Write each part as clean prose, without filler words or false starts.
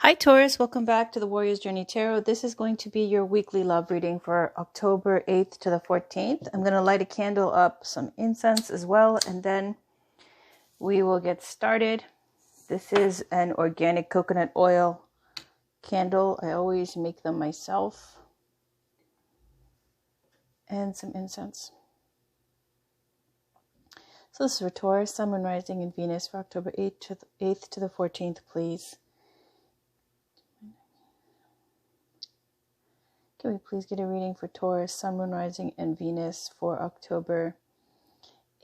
Hi Taurus, welcome back to the Warrior's Journey Tarot. This is going to be your weekly love reading for October 8th to the 14th. I'm going to light a candle up, some incense as well, and then we will get started. This is an organic coconut oil candle. I always make them myself. And some incense. So this is for Taurus, Sun, Moon, Rising, and Venus for October 8th to the 14th, please. Can we please get a reading for Taurus, Sun, Moon, Rising, and Venus for October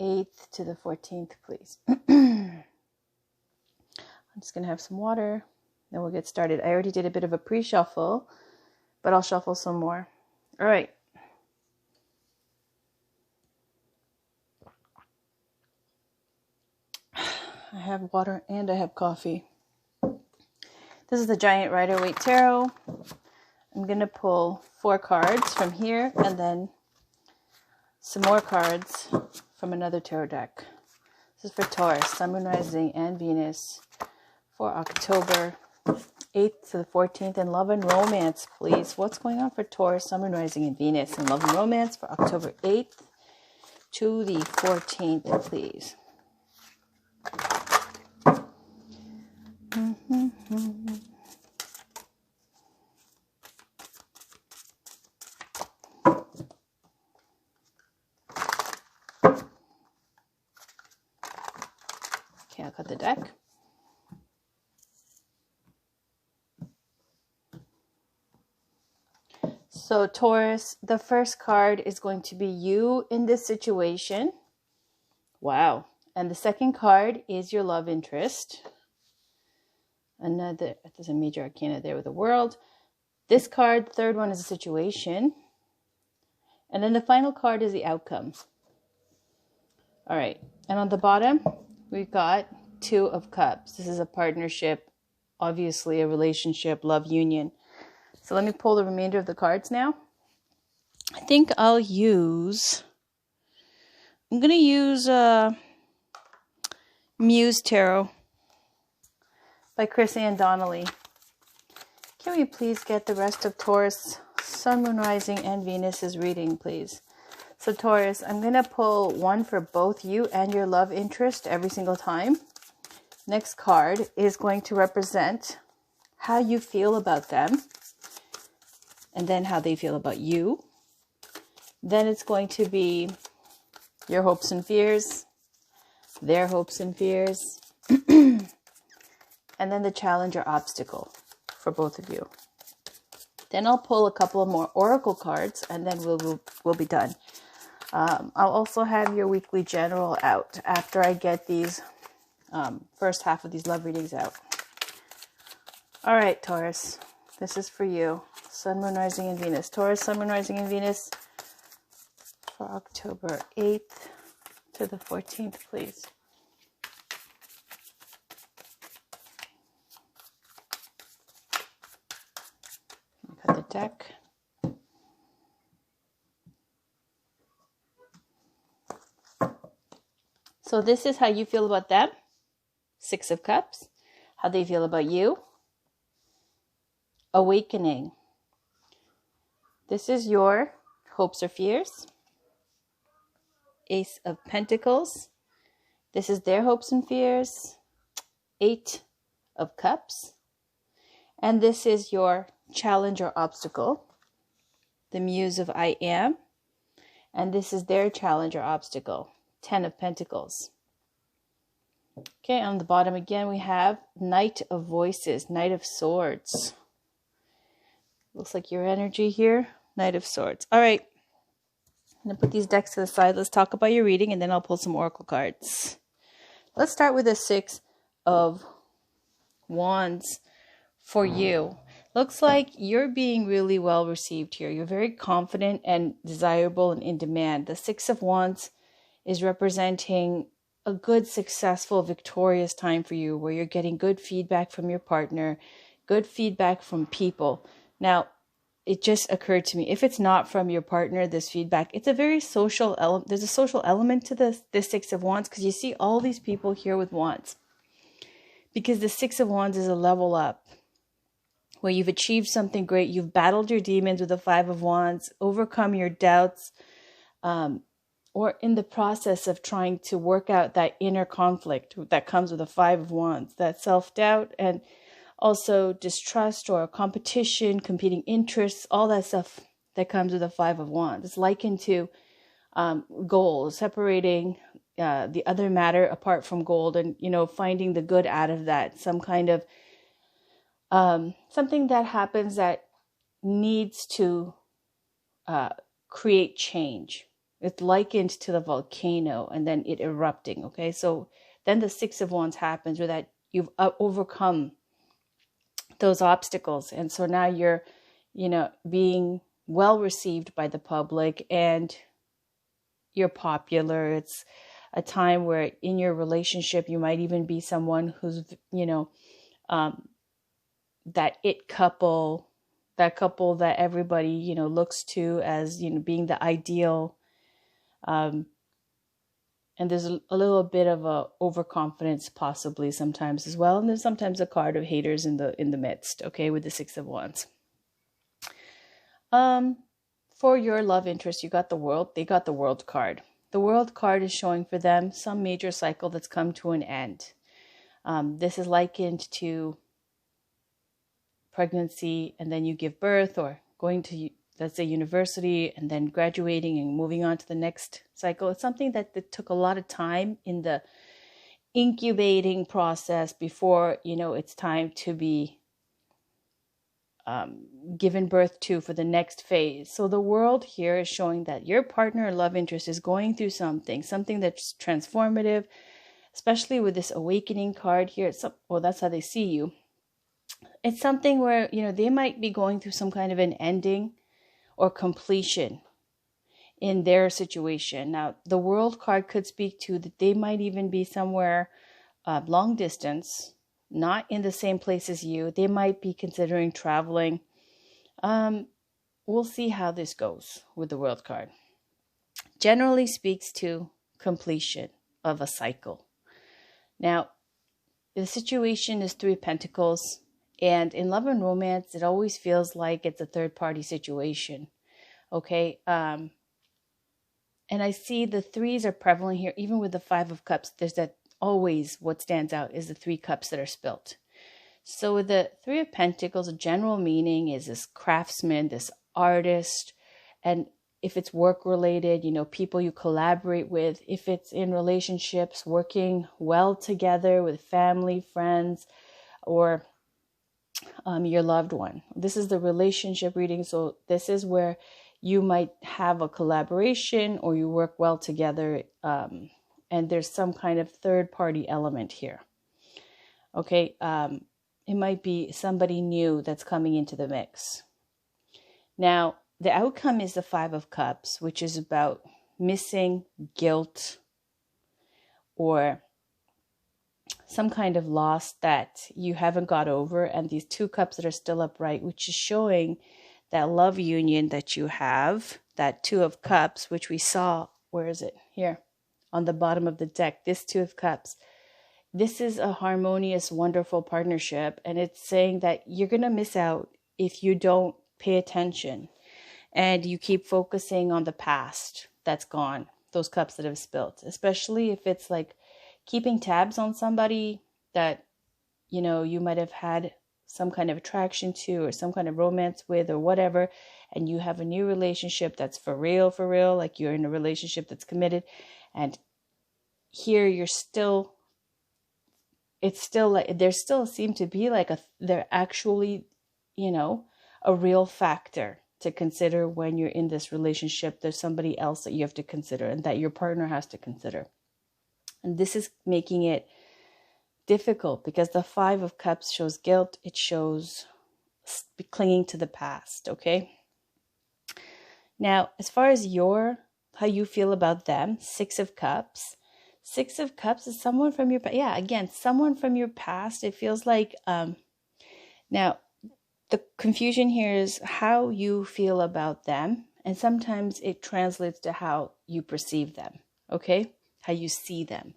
8th to the 14th, please? I'm just going to have some water, then we'll get started. I already did a bit of a pre-shuffle, but I'll shuffle some more. All right. I have water and I have coffee. This is the Giant Rider-Waite Tarot. I'm going to pull 4 cards from here and then some more cards from another tarot deck. This is for Taurus, Sun, Moon, Rising, and Venus for October 8th to the 14th in love and romance, please. What's going on for Taurus, Sun, Moon, Rising, and Venus in love and romance for October 8th to the 14th, please? Okay, I'll cut the deck. So Taurus, the first card is going to be you in this situation. Wow. And the second card is your love interest. There's a major arcana there with the world. This card, the third one, is a situation. And then the final card is the outcome. All right. And on the bottom, we've got 2 of Cups. This is a partnership, obviously a relationship, love union. So let me pull the remainder of the cards now. I think I'm going to use Muse Tarot by Chris Ann Donnelly. Can we please get the rest of Taurus, Sun, Moon, Rising, and Venus's reading, please? So Taurus, I'm going to pull 1 for both you and your love interest every single time. Next card is going to represent how you feel about them, and then how they feel about you. Then it's going to be your hopes and fears, their hopes and fears, and then the challenge or obstacle for both of you. Then I'll pull a couple of more oracle cards, and then we'll be done. I'll also have your weekly general out after I get these first half of these love readings out. All right, Taurus, this is for you. Sun, Moon, Rising, and Venus. Taurus, Sun, Moon, Rising, and Venus for October 8th to the 14th, please. Cut the deck. So this is how you feel about them. 6 of Cups. How they feel about you. Awakening. This is your hopes or fears. Ace of Pentacles. This is their hopes and fears. 8 of Cups. And this is your challenge or obstacle. The Muse of I Am. And this is their challenge or obstacle. 10 of Pentacles. Okay, on the bottom again we have Knight of Voices, Knight of Swords. Looks like your energy here. Knight of Swords. All right. I'm going to put these decks to the side. Let's talk about your reading, and then I'll pull some oracle cards. Let's start with the 6 of Wands for you. Looks like you're being really well received here. You're very confident and desirable and in demand. The 6 of Wands is representing a good, successful, victorious time for you, where you're getting good feedback from your partner, good feedback from people. Now, it just occurred to me, if it's not from your partner, this feedback, it's a very social element. There's a social element to this 6 of Wands, because you see all these people here with Wands. Because the 6 of Wands is a level up. where you've achieved something great. You've battled your demons with the Five of Wands, overcome your doubts, or in the process of trying to work out that inner conflict that comes with the Five of Wands, that self-doubt and also distrust or competition, competing interests, all that stuff that comes with the Five of Wands. It's likened to gold, separating the other matter apart from gold, and finding the good out of that. Some kind of something that happens that needs to create change. It's likened to the volcano and then it erupting. Okay, so then the Six of Wands happens, where that you've overcome those obstacles, and so now you're being well received by the public and you're popular. It's a time where in your relationship you might even be someone who's that it couple, that couple that everybody looks to as being the ideal, and there's a little bit of a overconfidence possibly sometimes as well, and there's sometimes a card of haters in the midst, okay, with the Six of Wands. For your love interest, you got the World. They got the World card. The World card is showing for them some major cycle that's come to an end. This is likened to pregnancy, and then you give birth, or going to, let's say, university, and then graduating and moving on to the next cycle. It's something that took a lot of time in the incubating process before it's time to be given birth to for the next phase. So the World here is showing that your partner or love interest is going through something that's transformative, especially with this awakening card here. Well, that's how they see you. It's something where they might be going through some kind of an ending or completion in their situation. Now the World card could speak to that they might even be somewhere long distance, not in the same place as you. They might be considering traveling. We'll see how this goes with the World card. Generally speaks to completion of a cycle. Now, the situation is Three of Pentacles, and in love and romance, it always feels like it's a third-party situation. Okay, and I see the threes are prevalent here, even with the Five of Cups. There's that. Always what stands out is the three cups that are spilt. So with the Three of Pentacles, a general meaning is this craftsman, this artist, and if it's work related, people you collaborate with. If it's in relationships, working well together with family, friends, or your loved one. This is the relationship reading. So this is where you might have a collaboration or you work well together, and there's some kind of third-party element here. Okay, it might be somebody new that's coming into the mix. Now, the outcome is the Five of Cups, which is about missing, guilt, or some kind of loss that you haven't got over. And these two cups that are still upright, which is showing that love union that you have, that Two of Cups, which we saw, where is it? Here. On the bottom of the deck, this Two of Cups. This is a harmonious, wonderful partnership, and it's saying that you're going to miss out if you don't pay attention and you keep focusing on the past that's gone, those cups that have spilt, especially if it's like keeping tabs on somebody that you might have had some kind of attraction to or some kind of romance with or whatever, and you have a new relationship that's for real, like you're in a relationship that's committed. And here it's still like, there still seem to be like they're actually, a real factor to consider when you're in this relationship. There's somebody else that you have to consider and that your partner has to consider. And this is making it difficult because the Five of Cups shows guilt. It shows clinging to the past. Okay. Now, as far as how you feel about them, Six of Cups. Six of Cups is someone from your past. Yeah, again, someone from your past. It feels like, now, the confusion here is how you feel about them. And sometimes it translates to how you perceive them, okay? How you see them.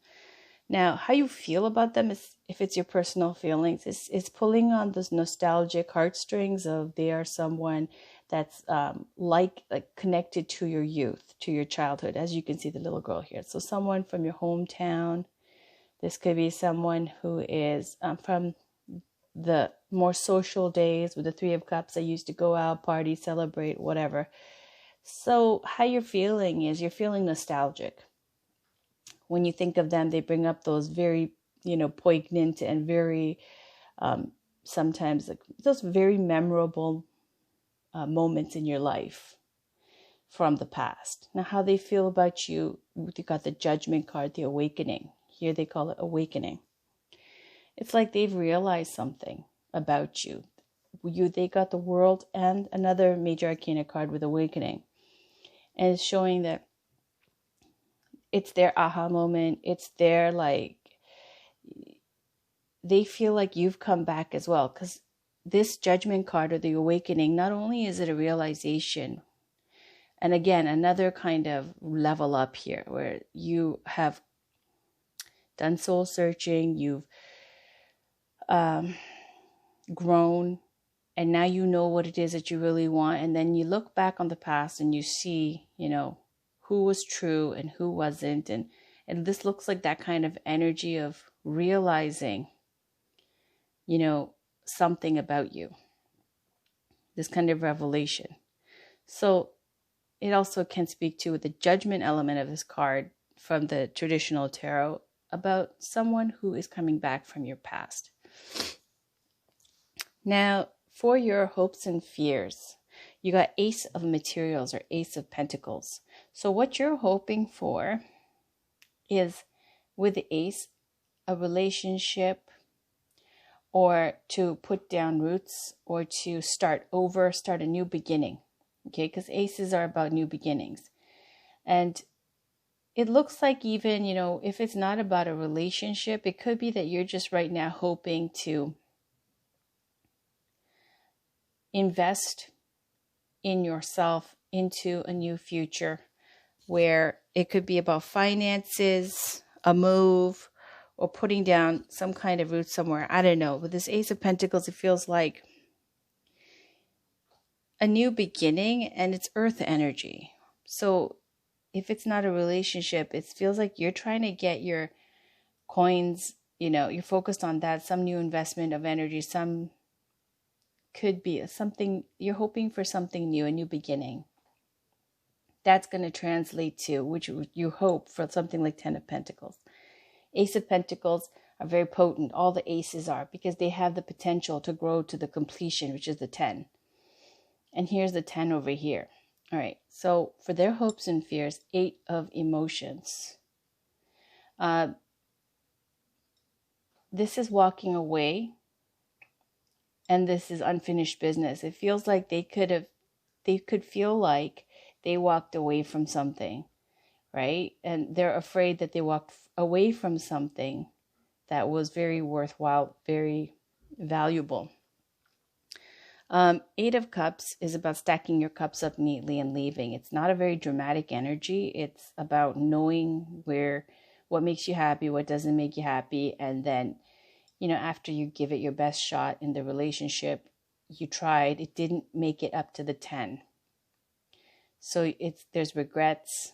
Now, how you feel about them is, if it's your personal feelings, it's pulling on those nostalgic heartstrings of they are someone that's like connected to your youth, to your childhood, as you can see the little girl here. So someone from your hometown. This could be someone who is from the more social days with the Three of Cups. I used to go out, party, celebrate, whatever. So how you're feeling is you're feeling nostalgic. When you think of them, they bring up those very, poignant and very, sometimes those very memorable moments in your life from the past. Now, how they feel about you, you got the Judgment card, the Awakening. Here they call it Awakening. It's like they've realized something about you. They got the World and another major arcana card with Awakening. And it's showing that it's their aha moment. It's their, they feel like you've come back as well. Because this Judgment card or the Awakening, not only is it a realization, and again, another kind of level up here where you have done soul searching, you've grown, and now you know what it is that you really want. And then you look back on the past and you see, who was true and who wasn't. And this looks like that kind of energy of realizing, something about you. This kind of revelation. So it also can speak to the Judgment element of this card from the traditional tarot about someone who is coming back from your past. Now, for your hopes and fears, you got Ace of Materials or Ace of Pentacles. So what you're hoping for is, with the Ace, a relationship, or to put down roots, or to start over, start a new beginning. Okay, because aces are about new beginnings. And it looks like even, if it's not about a relationship, it could be that you're just right now hoping to invest in yourself into a new future, where it could be about finances, a move, or putting down some kind of root somewhere. I don't know. With this Ace of Pentacles, it feels like a new beginning, and it's earth energy. So if it's not a relationship, it feels like you're trying to get your coins, you're focused on that, some new investment of energy, some could be something, you're hoping for something new, a new beginning. That's going to translate to, which you hope for, something like 10 of Pentacles. Ace of Pentacles are very potent. All the aces are, because they have the potential to grow to the completion, which is the 10. And here's the 10 over here. All right. So for their hopes and fears, 8 of Emotions. This is walking away. And this is unfinished business. It feels like they could feel like they walked away from something, right? And they're afraid that they walked away from something that was very worthwhile, very valuable. 8 of Cups is about stacking your cups up neatly and leaving. It's not a very dramatic energy. It's about knowing what makes you happy, what doesn't make you happy. And then, after you give it your best shot in the relationship, you tried, it didn't make it up to the 10. So there's regrets,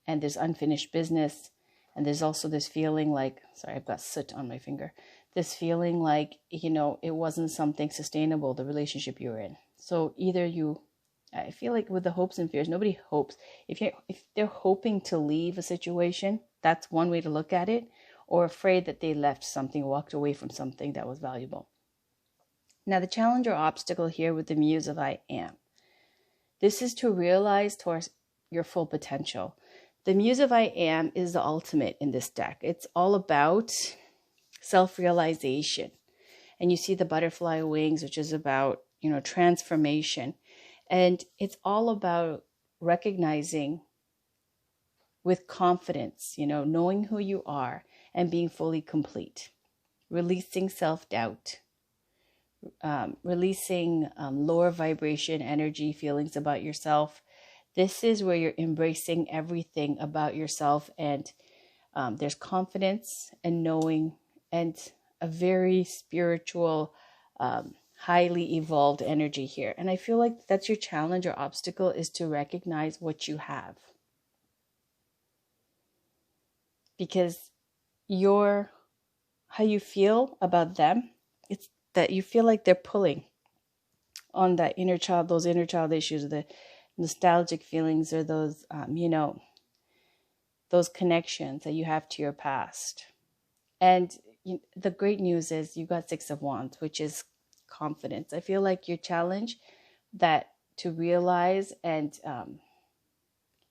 and there's unfinished business. And there's also this feeling like, sorry, I've got soot on my finger. This feeling like, it wasn't something sustainable, the relationship you were in. So either I feel like with the hopes and fears, nobody hopes. If they're hoping to leave a situation, that's one way to look at it, or afraid that they left something, walked away from something that was valuable. Now, the challenge or obstacle here with the Muse of I Am. This is to realize towards your full potential. The Muse of I Am is the ultimate in this deck. It's all about self-realization. And you see the butterfly wings, which is about, transformation. And it's all about recognizing with confidence, knowing who you are and being fully complete. Releasing self-doubt. Releasing lower vibration energy feelings about yourself. This is where you're embracing everything about yourself and There's confidence and knowing and a very spiritual, highly evolved energy here. And I feel like that's your challenge or obstacle, is to recognize what you have. Because how you feel about them, it's that you feel like they're pulling on that inner child, those inner child issues, the nostalgic feelings, or those, those connections that you have to your past. And the great news is you got 6 of Wands, which is confidence. I feel like your challenge that to realize and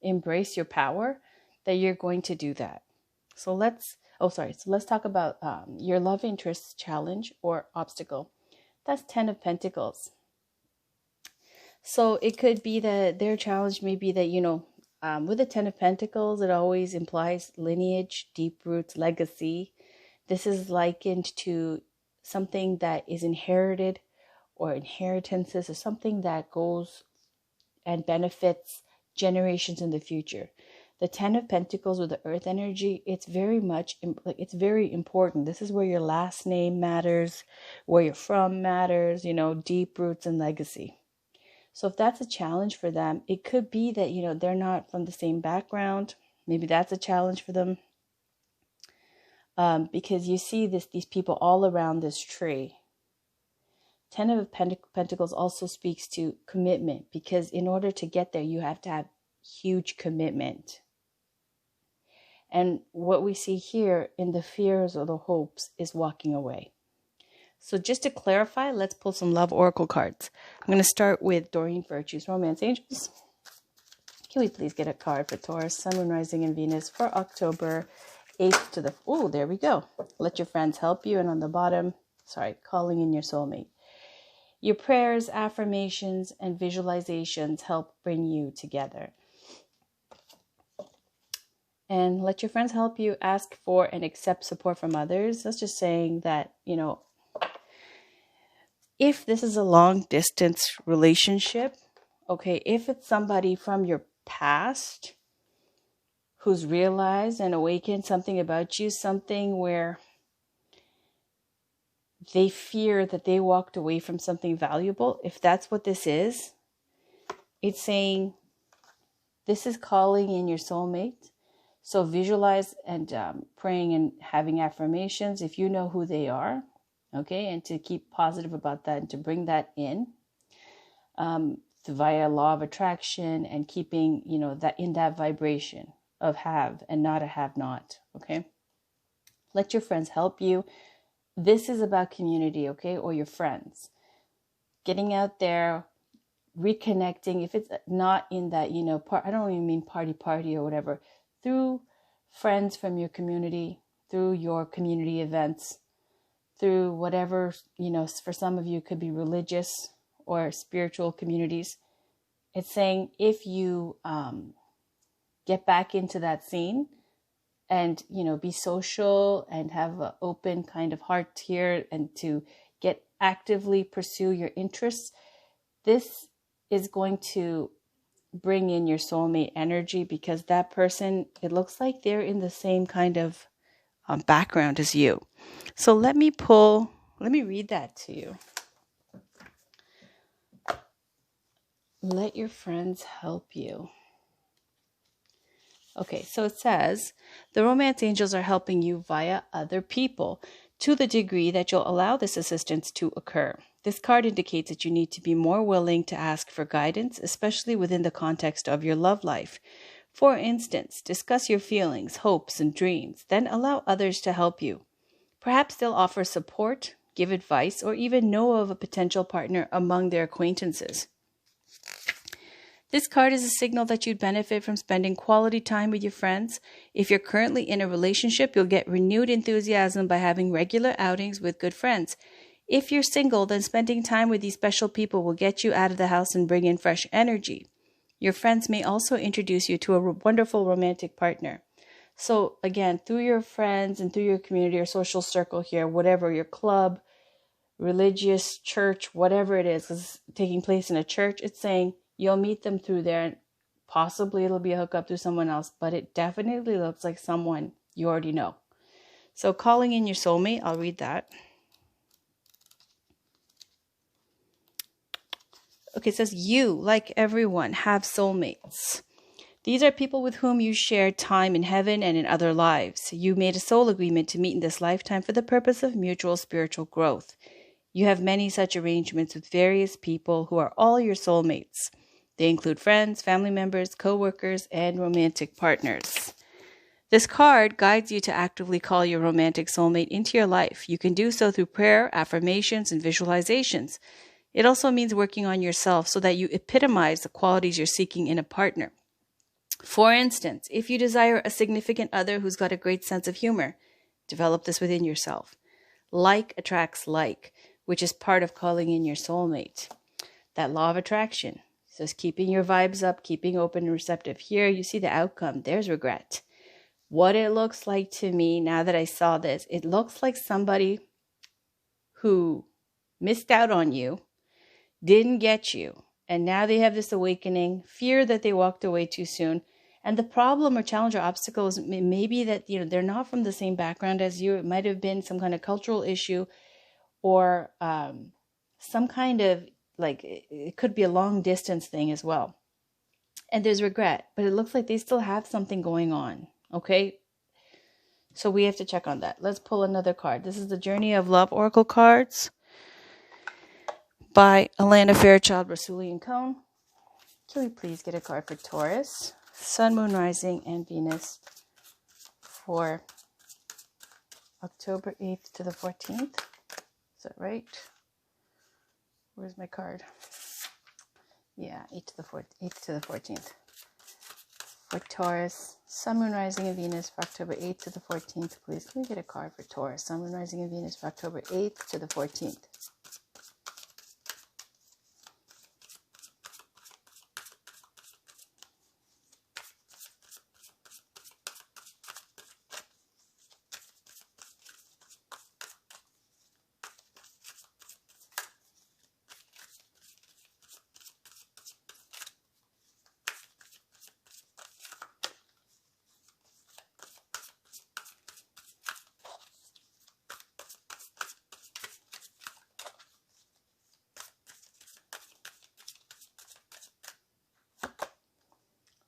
embrace your power, that you're going to do that. So let's talk about your love interest challenge or obstacle. That's 10 of Pentacles. So it could be that their challenge may be that, with the 10 of Pentacles, it always implies lineage, deep roots, legacy. This is likened to something that is inherited, or inheritances, or something that goes and benefits generations in the future. The 10 of Pentacles with the Earth energy, it's very important. This is where your last name matters, where you're from matters, deep roots and legacy. So if that's a challenge for them, it could be that, they're not from the same background. Maybe that's a challenge for them. Because you see these people all around this tree. 10 of Pentacles also speaks to commitment, because in order to get there, you have to have huge commitment. And what we see here in the fears or the hopes is walking away. So just to clarify, let's pull some love oracle cards. I'm going to start with Doreen Virtue's Romance Angels. Can we please get a card for Taurus, Sun, Moon, Rising, and Venus for October 8th to the... Oh, there we go. Let your friends help you. And on the bottom, calling in your soulmate. Your prayers, affirmations, and visualizations help bring you together. And let your friends help you ask for and accept support from others. That's just saying that, if this is a long distance relationship, okay, if it's somebody from your past who's realized and awakened something about you, something where they fear that they walked away from something valuable, if that's what this is, it's saying this is calling in your soulmate. So visualize and praying and having affirmations if you know who they are, okay, and to keep positive about that and to bring that in via law of attraction and keeping, that in that vibration of have and not a have not, okay? Let your friends help you. This is about community, okay, or your friends. Getting out there, reconnecting, if it's not in that, I don't even mean party or whatever, through friends from your community, through your community events, through whatever, for some of you could be religious or spiritual communities. It's saying if you get back into that scene and, be social and have an open kind of heart here and to actively pursue your interests, this is going to bring in your soulmate energy, because that person, it looks like they're in the same kind of background as you. So let me read that to you. Let your friends help you. Okay, so it says, the romance angels are helping you via other people to the degree that you'll allow this assistance to occur. This card indicates that you need to be more willing to ask for guidance, especially within the context of your love life. For instance, discuss your feelings, hopes, and dreams, then allow others to help you. Perhaps they'll offer support, give advice, or even know of a potential partner among their acquaintances. This card is a signal that you'd benefit from spending quality time with your friends. If you're currently in a relationship, you'll get renewed enthusiasm by having regular outings with good friends. If you're single, then spending time with these special people will get you out of the house and bring in fresh energy. Your friends may also introduce you to a wonderful romantic partner. So again, through your friends and through your community or social circle here, whatever, your club, religious, church, whatever it is taking place in a church, it's saying you'll meet them through there. Possibly it'll be a hookup through someone else, but it definitely looks like someone You already know. So calling in your soulmate, I'll read that. Okay, it says you, like everyone, have soulmates. These are people with whom you shared time in heaven and in other lives. You made a soul agreement to meet in this lifetime for the purpose of mutual spiritual growth. You have many such arrangements with various people who are all your soulmates. They include friends, family members, co-workers, and romantic partners. This card guides you to actively call your romantic soulmate into your life. You can do so through prayer, affirmations, and visualizations. It also means working on yourself so that you epitomize the qualities you're seeking in a partner. For instance, if you desire a significant other who's got a great sense of humor, develop this within yourself. Like attracts like, which is part of calling in your soulmate. That law of attraction says keeping your vibes up, keeping open and receptive. Here you see the outcome. There's regret. What it looks like to me now that I saw this, it looks like somebody who missed out on you, didn't get you, and now they have this awakening, fear that they walked away too soon. And the problem or challenge or obstacle is maybe that, they're not from the same background as you. It might have been some kind of cultural issue or some kind of, it could be a long distance thing as well. And there's regret, but it looks like they still have something going on. Okay. So we have to check on that. Let's pull another card. This is the Journey of Love Oracle cards by Alana Fairchild, Rasoulian Cone. Can we please get a card for Taurus, Sun, Moon, Rising, and Venus for October 8th to the 14th? Is that right? Where's my card? Yeah, 8th to the 14th. For Taurus, Sun, Moon, Rising, and Venus for October 8th to the 14th. Please, can we get a card for Taurus, Sun, Moon, Rising, and Venus for October 8th to the 14th?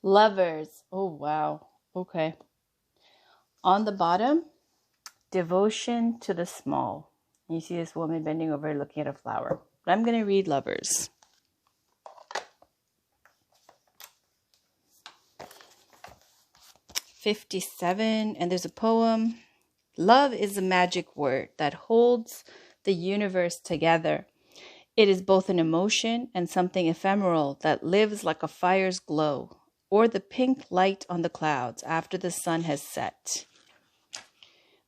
Lovers. Oh, wow. Okay. On the bottom, devotion to the small. You see this woman bending over looking at a flower. But I'm going to read Lovers. '57, and there's a poem. Love is a magic word that holds the universe together. It is both an emotion and something ephemeral that lives like a fire's glow, or the pink light on the clouds after the sun has set.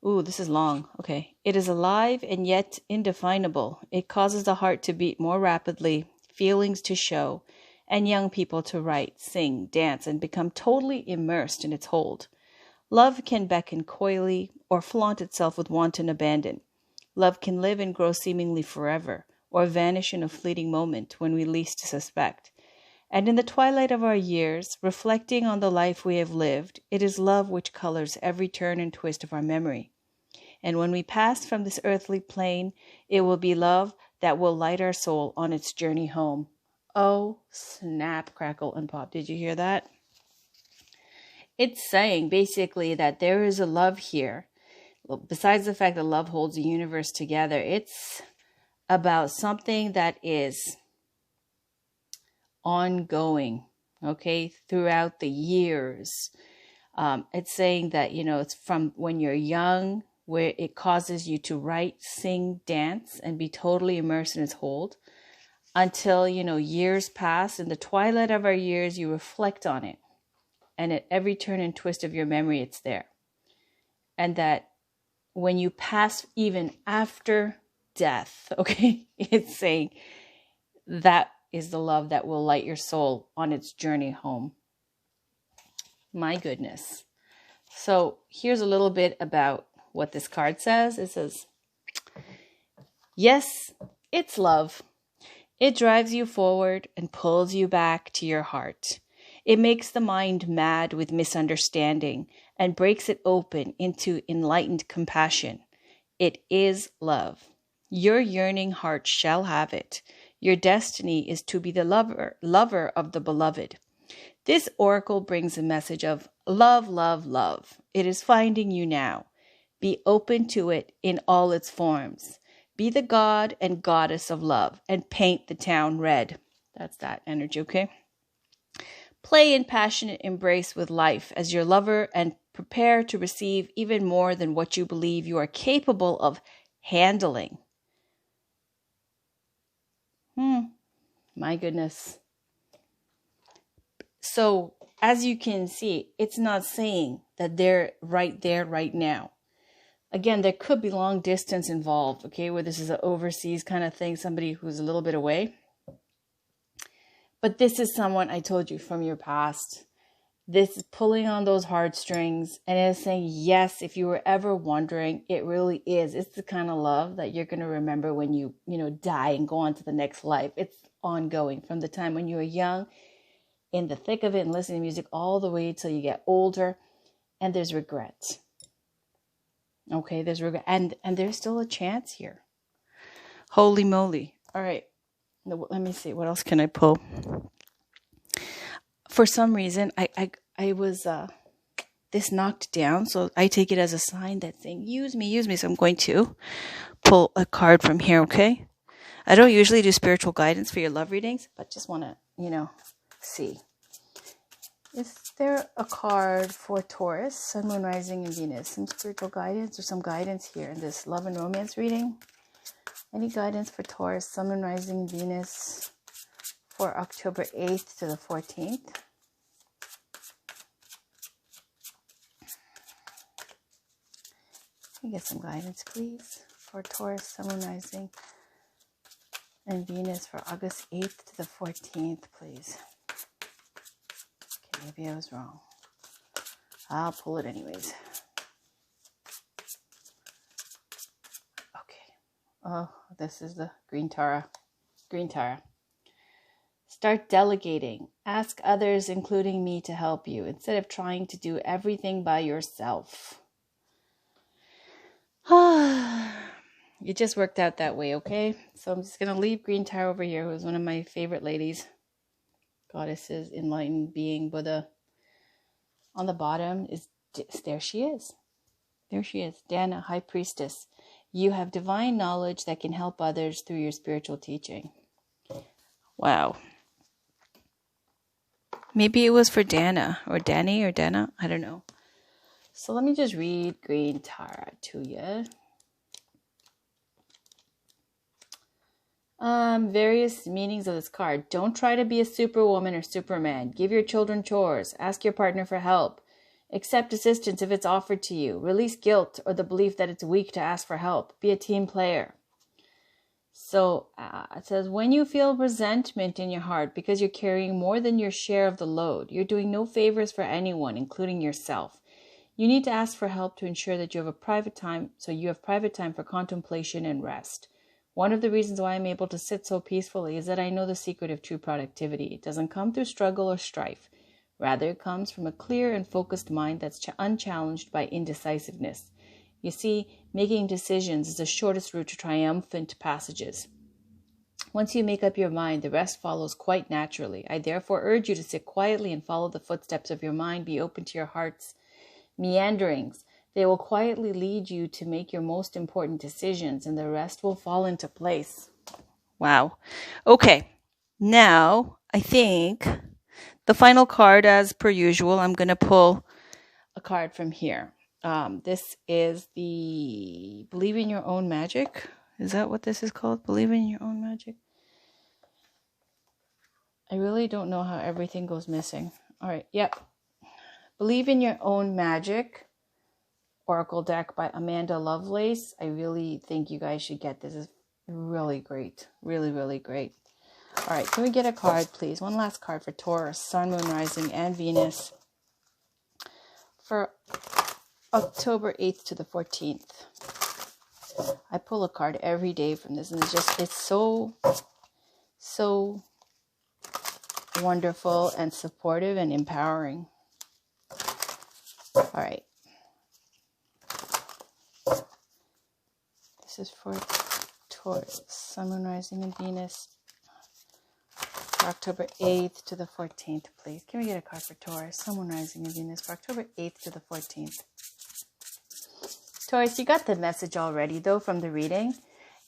Ooh, this is long. Okay. It is alive and yet indefinable. It causes the heart to beat more rapidly, feelings to show, and young people to write, sing, dance, and become totally immersed in its hold. Love can beckon coyly or flaunt itself with wanton abandon. Love can live and grow seemingly forever, or vanish in a fleeting moment when we least suspect. And in the twilight of our years, reflecting on the life we have lived, it is love which colors every turn and twist of our memory. And when we pass from this earthly plane, it will be love that will light our soul on its journey home. Oh, snap, crackle, and pop. Did you hear that? It's saying basically that there is a love here. Besides the fact that love holds the universe together, it's about something that is ongoing, okay, throughout the years. It's saying that, it's from when you're young, where it causes you to write, sing, dance, and be totally immersed in its hold, until, years pass. In the twilight of our years, you reflect on it. And at every turn and twist of your memory, it's there. And that when you pass even after death, okay, it's saying that is the love that will light your soul on its journey home. My goodness. So here's a little bit about what this card says. It says, yes, it's love. It drives you forward and pulls you back to your heart. It makes the mind mad with misunderstanding and breaks it open into enlightened compassion. It is love. Your yearning heart shall have it. Your destiny is to be the lover of the beloved. This oracle brings a message of love, love, love. It is finding you now. Be open to it in all its forms. Be the god and goddess of love and paint the town red. That's that energy, okay? Play in passionate embrace with life as your lover and prepare to receive even more than what you believe you are capable of handling. My goodness. So, as you can see, it's not saying that they're right there right now. Again, there could be long distance involved, okay, where this is an overseas kind of thing, somebody who's a little bit away. But this is someone, I told you, from your past. This is pulling on those heartstrings and it's saying, yes, if you were ever wondering, it really is. It's the kind of love that you're going to remember when you die and go on to the next life. It's ongoing from the time when you were young, in the thick of it and listening to music all the way till you get older. And there's regret. Okay, there's regret. And there's still a chance here. Holy moly. All right. Let me see. What else can I pull? For some reason, I was this knocked down, so I take it as a sign that's saying, use me. So I'm going to pull a card from here, okay? I don't usually do spiritual guidance for your love readings, but just want to, see. Is there a card for Taurus, Sun, Moon, Rising, and Venus? Some spiritual guidance or some guidance here in this love and romance reading? Any guidance for Taurus, Sun, Moon, Rising, Venus for October 8th to the 14th? Can you get some guidance, please, for Taurus, Sun, Moon, Rising, and Venus for August 8th to the 14th, please? Okay, maybe I was wrong. I'll pull it anyways. Okay. Oh, this is the Green Tara. Green Tara. Start delegating. Ask others, including me, to help you instead of trying to do everything by yourself. It just worked out that way, okay? So I'm just going to leave Green Tara over here, who's one of my favorite ladies. Goddesses, enlightened being, Buddha. On the bottom is, there she is. There she is, Dana, High Priestess. You have divine knowledge that can help others through your spiritual teaching. Wow. Maybe it was for Dana, or Danny, or Dana. I don't know. So let me just read Green Tara to you. Various meanings of this card. Don't try to be a superwoman or superman. Give your children chores. Ask your partner for help. Accept assistance if it's offered to you. Release guilt or the belief that it's weak to ask for help. Be a team player. So it says, when you feel resentment in your heart because you're carrying more than your share of the load, you're doing no favors for anyone, including yourself. You need to ask for help to ensure that you have private time for contemplation and rest. One of the reasons why I'm able to sit so peacefully is that I know the secret of true productivity. It doesn't come through struggle or strife. Rather, it comes from a clear and focused mind that's unchallenged by indecisiveness. You see, making decisions is the shortest route to triumphant passages. Once you make up your mind, the rest follows quite naturally. I therefore urge you to sit quietly and follow the footsteps of your mind. Be open to your heart's meanderings. They will quietly lead you to make your most important decisions, and the rest will fall into place. Wow. Okay. Now, I think the final card, as per usual, I'm going to pull a card from here. This is the Believe in Your Own Magic. Is that what this is called? Believe in Your Own Magic? I really don't know how everything goes missing. All right. Yep. Believe in Your Own Magic. Oracle deck by Amanda Lovelace. I really think you guys should get this. It's really great. Really, really great. All right. Can we get a card, please? One last card for Taurus, Sun, Moon, Rising, and Venus for October 8th to the 14th. I pull a card every day from this, and it's so wonderful and supportive and empowering. All right. This is for Taurus, Sun, Moon, Rising, and Venus. October 8th to the 14th, please. Can we get a card for Taurus, Sun, Moon, Rising, and Venus for October 8th to the 14th? Taurus, you got the message already, though, from the reading.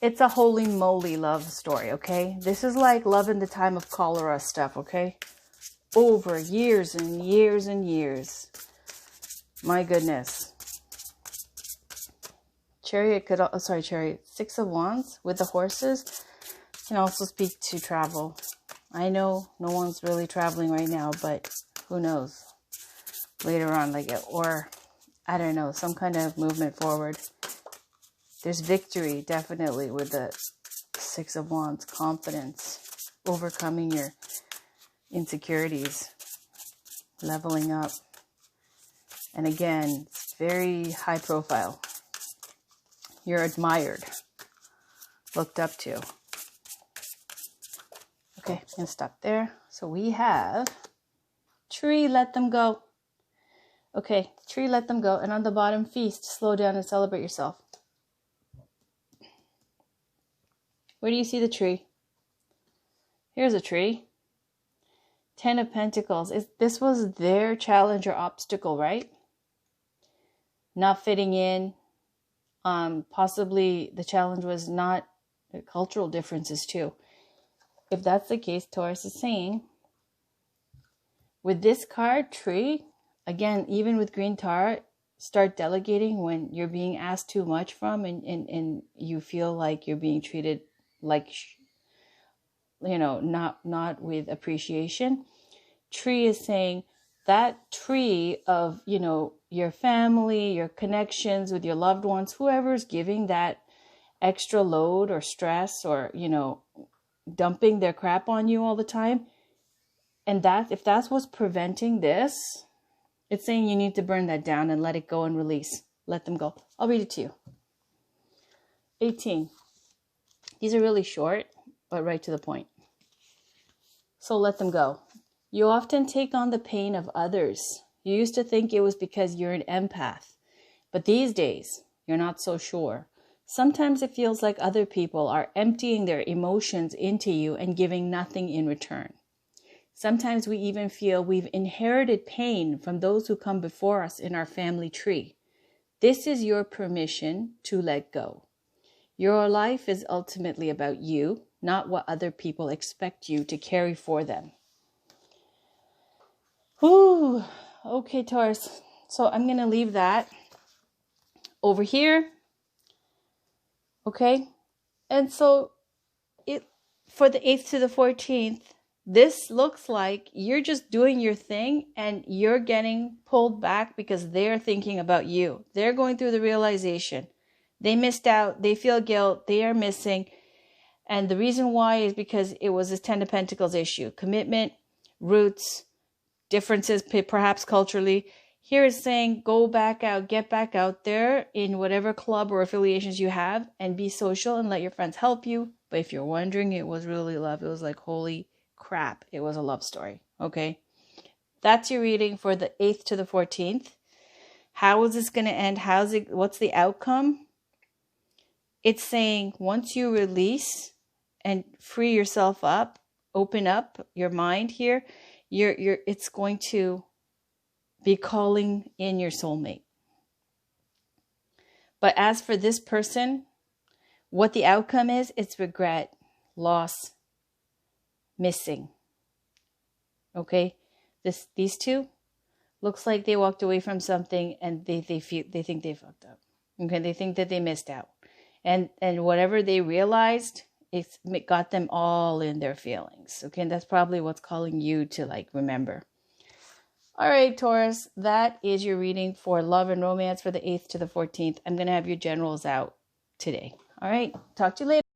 It's a holy moly love story, okay? This is like love in the time of cholera stuff, okay? Over years and years and years. My goodness. Chariot could, Chariot. 6 of Wands with the horses can also speak to travel. I know no one's really traveling right now, but who knows? Later on, or I don't know, some kind of movement forward. There's victory, definitely, with the 6 of Wands. Confidence, overcoming your insecurities, leveling up. And again, it's very high profile. You're admired, looked up to. Okay, I'm going to stop there. So we have tree, let them go. Okay, tree, let them go. And on the bottom, feast, slow down and celebrate yourself. Where do you see the tree? Here's a tree. 10 of Pentacles. This was their challenge or obstacle, right? Not fitting in. Possibly the challenge was not cultural differences too. If that's the case, Taurus is saying, with this card, tree, again, even with green tar, start delegating when you're being asked too much from and you feel like you're being treated like, not with appreciation. Tree is saying that tree of, your family, your connections with your loved ones, whoever's giving that extra load or stress or, dumping their crap on you all the time. And if that's what's preventing this, it's saying you need to burn that down and let it go and release. Let them go. I'll read it to you. 18. These are really short, but right to the point. So let them go. You often take on the pain of others. You used to think it was because you're an empath, but these days you're not so sure. Sometimes it feels like other people are emptying their emotions into you and giving nothing in return. Sometimes we even feel we've inherited pain from those who come before us in our family tree. This is your permission to let go. Your life is ultimately about you, not what other people expect you to carry for them. Whew. Okay, Taurus. So I'm going to leave that over here. Okay. And so for the 8th to the 14th, this looks like you're just doing your thing and you're getting pulled back because they're thinking about you. They're going through the realization. They missed out. They feel guilt. They are missing. And the reason why is because it was this 10 of Pentacles issue. Commitment, roots, differences, perhaps culturally. Here is saying, go back out, get back out there in whatever club or affiliations you have and be social and let your friends help you. But if you're wondering, it was really love. It was like, holy crap, it was a love story. Okay. That's your reading for the 8th to the 14th. How is this going to end? What's the outcome? It's saying once you release and free yourself up, open up your mind here, it's going to be calling in your soulmate. But as for this person, what the outcome is, it's regret, loss, missing. Okay? These two looks like they walked away from something and they think they fucked up. Okay? They think that they missed out. And whatever they realized, it got them all in their feelings. Okay? And that's probably what's calling you to remember. All right, Taurus, that is your reading for love and romance for the 8th to the 14th. I'm going to have your generals out today. All right, talk to you later.